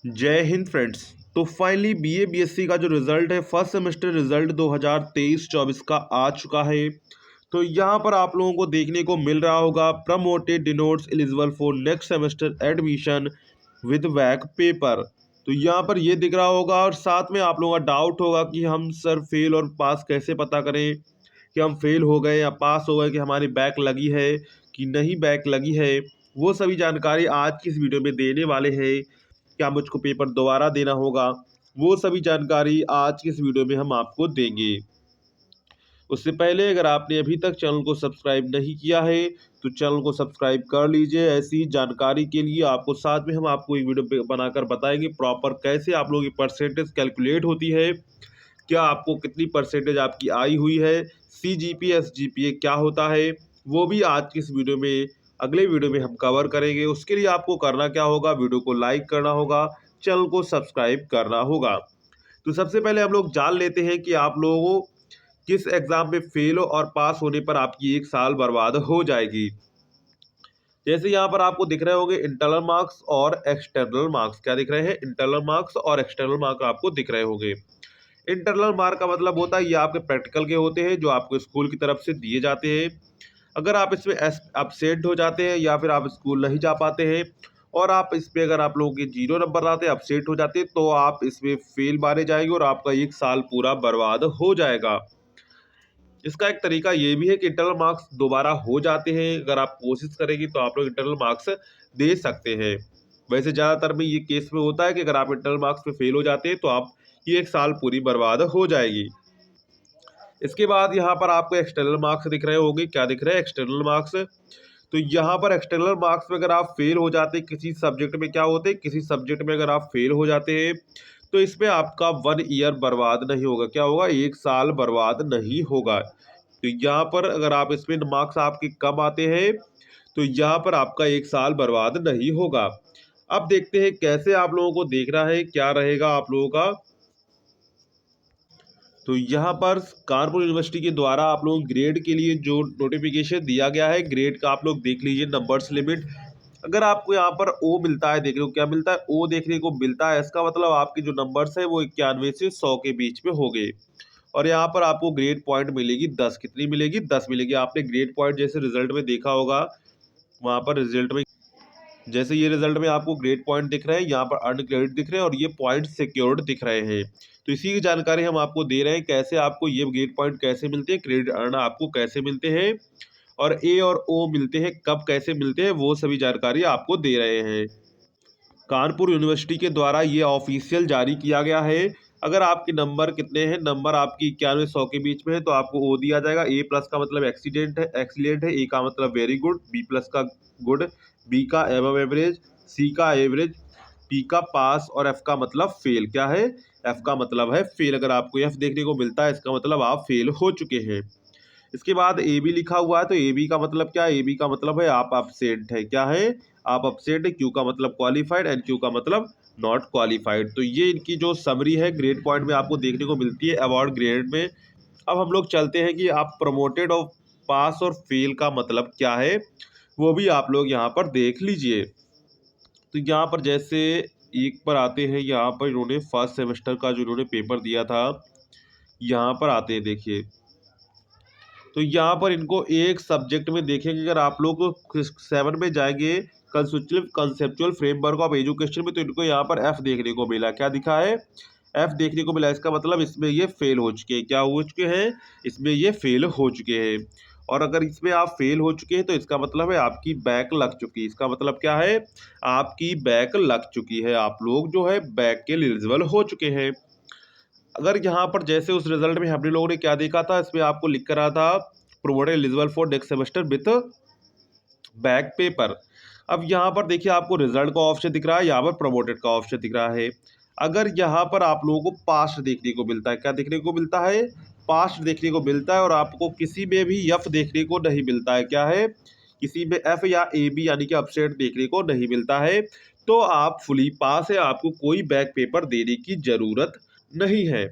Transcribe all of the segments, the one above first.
जय हिंद फ्रेंड्स। तो finally BA BSc का जो रिजल्ट है फर्स्ट सेमेस्टर रिजल्ट 2023-24 का आ चुका है। तो यहाँ पर आप लोगों को देखने को मिल रहा होगा promoted denotes eligible for next semester admission with back paper. तो यहाँ पर ये दिख रहा होगा और साथ में आप लोगों का डाउट होगा कि हम सर फेल और पास कैसे पता करें कि हम फेल हो गए या पास हो गए, कि हमारी बैक लगी है कि नहीं बैक लगी है। वो सभी जानकारी आज की इस वीडियो में देने वाले हैं। क्या मुझको पेपर दोबारा देना होगा, वो सभी जानकारी आज की इस वीडियो में हम आपको देंगे। उससे पहले अगर आपने अभी तक चैनल को सब्सक्राइब नहीं किया है तो चैनल को सब्सक्राइब कर लीजिए। ऐसी जानकारी के लिए आपको साथ में हम आपको एक वीडियो बनाकर बताएंगे प्रॉपर कैसे आप लोगों की परसेंटेज कैलकुलेट होती है, क्या आपको कितनी परसेंटेज आपकी आई हुई है, CGPA SGPA क्या होता है, वो भी आज की इस वीडियो में अगले वीडियो में हम कवर करेंगे। उसके लिए आपको करना क्या होगा, वीडियो को लाइक करना होगा, चैनल को सब्सक्राइब करना होगा। तो सबसे पहले हम लोग जान लेते हैं कि आप लोगों किस एग्जाम में फेल हो और पास होने पर आपकी एक साल बर्बाद हो जाएगी। जैसे यहाँ पर आपको दिख रहे होंगे इंटरनल मार्क्स और एक्सटर्नल मार्क्स। क्या दिख रहे हैं? इंटरनल मार्क्स और एक्सटर्नल मार्क्स आपको दिख रहे होंगे। इंटरनल मार्क का मतलब होता है ये आपके प्रैक्टिकल के होते हैं जो आपको स्कूल की तरफ से दिए जाते हैं। अगर आप इसमें अपसेंट हो जाते हैं या फिर आप स्कूल नहीं जा पाते हैं और आप इसमें अगर आप लोगों के 0 नंबर आते हैं, अपसेंट हो जाते हैं, तो आप इसमें फेल माने जाएंगे और आपका एक साल पूरा बर्बाद हो जाएगा। इसका एक तरीका ये भी है कि इंटरनल मार्क्स दोबारा हो जाते हैं। अगर आप कोशिश करेंगे तो आप लोग इंटरनल मार्क्स दे सकते हैं। वैसे ज़्यादातर में ये केस में होता है कि अगर आप इंटरनल मार्क्स में फेल हो जाते हैं तो आप ये एक साल पूरी बर्बाद हो जाएगी। इसके बाद यहाँ पर आपको एक्सटर्नल मार्क्स दिख रहे होंगे। क्या दिख रहे हैं? External marks. तो यहाँ पर एक्सटर्नल मार्क्स में अगर आप फेल हो जाते हैं किसी सब्जेक्ट में, क्या होते हैं, किसी सब्जेक्ट में अगर आप फेल हो जाते हैं तो इसमें आपका 1 ईयर बर्बाद नहीं होगा। क्या होगा? एक साल बर्बाद नहीं होगा। तो यहाँ पर अगर आप इसमें मार्क्स आपके कम आते हैं तो यहाँ पर आपका एक साल बर्बाद नहीं होगा। अब देखते हैं कैसे आप लोगों को देखना है, क्या रहेगा आप लोगों का। तो यहाँ पर कानपुर यूनिवर्सिटी के द्वारा आप लोग ग्रेड के लिए जो नोटिफिकेशन दिया गया है, ग्रेड का आप लोग देख लीजिए, नंबर्स लिमिट। अगर आपको यहाँ पर ओ मिलता है, देख लो क्या मिलता है, ओ देखने को मिलता है, इसका मतलब आपके जो नंबर्स है वो 91 से 100 के बीच में हो गए। और यहाँ पर आपको ग्रेड पॉइंट मिलेगी 10। कितनी मिलेगी? 10 मिलेगी। आपने ग्रेड पॉइंट जैसे रिजल्ट में देखा होगा, वहाँ पर रिजल्ट में जैसे ये रिजल्ट में आपको ग्रेड पॉइंट दिख रहे हैं, यहाँ पर अर्न क्रेडिट दिख रहे हैं और ये पॉइंट सिक्योर्ड दिख रहे हैं। तो इसी की जानकारी हम आपको दे रहे हैं कैसे आपको ये ग्रेड पॉइंट कैसे मिलते हैं, क्रेडिट अर्न आपको कैसे मिलते हैं और ए और ओ मिलते हैं कब, कैसे मिलते हैं, वो सभी जानकारी आपको दे रहे हैं। कानपुर यूनिवर्सिटी के द्वारा ये ऑफिशियल जारी किया गया है। अगर आपके नंबर कितने हैं, नंबर आपकी 91-100 के बीच में है तो आपको ओ दिया जाएगा। ए प्लस का मतलब एक्सीडेंट है, एक्सीलेंट है। ए का मतलब वेरी गुड, बी प्लस का गुड, बी का एबव एवरेज, सी का एवरेज, पी का पास और एफ का मतलब फेल। क्या है? एफ का मतलब है फेल। अगर आपको एफ देखने को मिलता है इसका मतलब आप फेल हो चुके हैं। इसके बाद ए बी लिखा हुआ है तो ए बी का मतलब क्या है? ए बी का मतलब है आप अपसेंट है। क्या है? आप अपसेंट है। क्यू का मतलब क्वालिफाइड एंड क्यू का मतलब नॉट क्वालिफाइड। तो ये इनकी जो समरी है ग्रेड पॉइंट में आपको देखने को मिलती है अवार्ड ग्रेड में। अब हम लोग चलते हैं कि आप प्रमोटेड और पास और फेल का मतलब क्या है, वो भी आप लोग यहाँ पर देख लीजिए। तो यहाँ पर जैसे एक पर आते हैं, यहाँ पर इन्होंने फर्स्ट सेमेस्टर का जो इन्होंने पेपर दिया था, यहाँ पर आते हैं देखिए। तो यहाँ पर इनको एक सब्जेक्ट में देखेंगे, अगर आप लोग 7 में जाएंगे कंसेप्चुअल फ्रेमवर्क ऑफ एजुकेशन में, तो इनको यहाँ पर एफ देखने को मिला। क्या दिखा है? एफ देखने को मिला। इसका मतलब इसमें ये फेल हो चुके हैं। क्या हो चुके हैं? इसमें ये फेल हो चुके हैं। और अगर इसमें आप फेल हो चुके हैं तो इसका मतलब है आपकी बैक लग चुकी है। इसका मतलब क्या है? आपकी बैक लग चुकी है। आप लोग जो है बैक के लिए एलिजिबल हो चुके हैं। अगर यहाँ पर जैसे उस रिजल्ट में हमने लोगों ने क्या देखा था, इसमें आपको लिख कर रहा था promoted eligible for next semester with back paper. अब यहाँ पर देखिए आपको रिजल्ट का ऑप्शन दिख रहा है, यहाँ पर प्रमोटेड का ऑप्शन दिख रहा है। अगर यहाँ पर आप लोगों को पास्ट देखने को मिलता है, क्या देखने को मिलता है? पास्ट देखने को मिलता है और आपको किसी में भी एफ देखने को नहीं मिलता है। क्या है? किसी में एफ या ए बी यानी कि अपसेट देखने को नहीं मिलता है, तो आप फुली पास है, आपको कोई बैक पेपर देने की जरूरत नहीं है।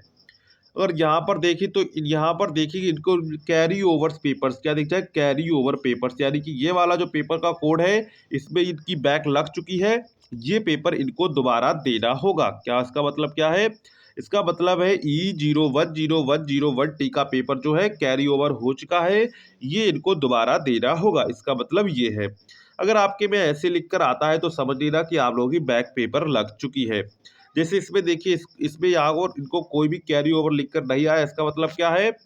अगर यहाँ पर देखें तो यहाँ पर देखिए इनको कैरी ओवर पेपर्स क्या दिखता है, कैरी ओवर पेपर्स, यानी कि ये वाला जो पेपर का कोड है इसमें इनकी बैक लग चुकी है, ये पेपर इनको दोबारा देना होगा। क्या इसका मतलब क्या है, इसका मतलब है E010101T का पेपर जो है कैरी ओवर हो चुका है, ये इनको दोबारा देना होगा, इसका मतलब ये है। अगर आपके में ऐसे लिखकर आता है तो समझ लेना कि आप लोगों की बैक पेपर लग चुकी है। जैसे इसमें देखिए इसमें यहाँ और इनको कोई भी कैरी ओवर लिखकर नहीं आया, इसका मतलब क्या है,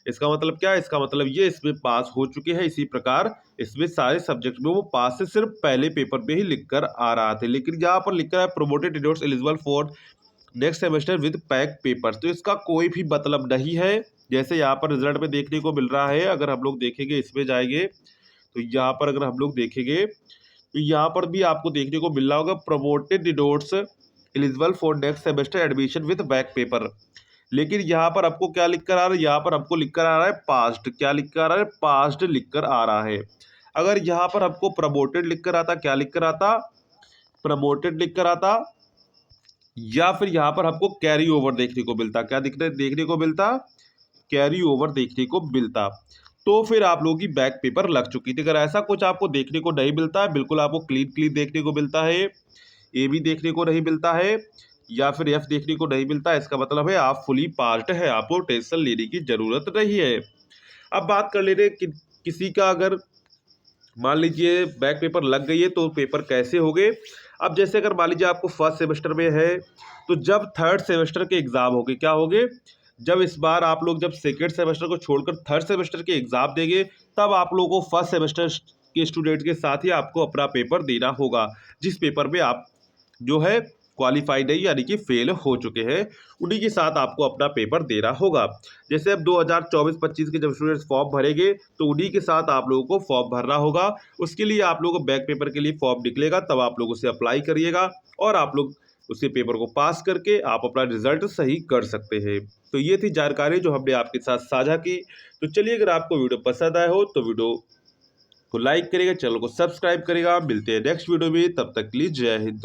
इसका मतलब क्या है, इसका मतलब ये इसमें पास हो चुके हैं। इसी प्रकार इसमें सारे सब्जेक्ट में वो पास से सिर्फ पहले पेपर में ही लिखकर आ रहा था, लेकिन यहाँ पर लिखकर है प्रोमोटेड इनोट्स eligible for next semester with back papers, तो इसका कोई भी मतलब नहीं है। जैसे यहाँ पर रिजल्ट में देखने को मिल रहा है, अगर हम लोग देखेंगे इसमें जाएंगे तो यहाँ पर अगर हम लोग देखेंगे तो यहाँ पर भी आपको देखने को मिल रहा होगा promoted notes eligible for next semester admission with back paper, लेकिन यहाँ पर आपको क्या लिख कर आ रहा है, यहाँ पर आपको लिख कर आ रहा है पास्ट, क्या लिख कर आ रहा है, पास्ट लिख कर आ रहा है। अगर यहाँ पर आपको प्रमोटेड लिख कर आता, क्या लिख कर आता, प्रमोटेड लिख कर आता, या फिर यहाँ पर आपको कैरी ओवर देखने को मिलता, क्या देखने को मिलता, कैरी ओवर देखने को मिलता, तो फिर आप लोगों की बैक पेपर लग चुकी थी। अगर ऐसा कुछ आपको देखने को नहीं मिलता है, बिल्कुल आपको क्लीन क्लीन देखने को मिलता है, ए भी देखने को नहीं मिलता है या फिर एफ देखने को नहीं मिलता है, इसका मतलब है आप फुली पास्ड है, आपको टेंशन लेने की जरूरत नहीं है। अब बात कर लेते हैं किसी का अगर मान लीजिए बैक पेपर लग गई है तो पेपर कैसे हो गए। अब जैसे अगर मान लीजिए आपको फर्स्ट सेमेस्टर में है तो जब थर्ड सेमेस्टर के एग्जाम हो गए, क्या हो गए, जब इस बार आप लोग जब सेकेंड सेमेस्टर को छोड़कर थर्ड सेमेस्टर के एग्जाम देंगे तब आप लोगों को फर्स्ट सेमेस्टर के स्टूडेंट के साथ ही आपको अपना पेपर देना होगा, जिस पेपर में आप जो है क्वालिफाइड नहीं यानी कि फेल हो चुके हैं, उन्हीं के साथ आपको अपना पेपर देना होगा। जैसे अब 2024-25 के जब स्टूडेंट्स फॉर्म भरेंगे तो उन्हीं के साथ आप लोगों को फॉर्म भरना होगा। उसके लिए आप लोगों को बैक पेपर के लिए फॉर्म निकलेगा, तब आप लोग उसे अप्लाई करिएगा और आप लोग उसी पेपर को पास करके आप अपना रिजल्ट सही कर सकते हैं। तो ये थी जानकारी जो हमने आपके साथ साझा की। तो चलिए, अगर आपको वीडियो पसंद आया हो तो वीडियो को लाइक करेगा, चैनल को सब्सक्राइब करेगा। मिलते हैं नेक्स्ट वीडियो में, तब तक के लिए जय हिंद।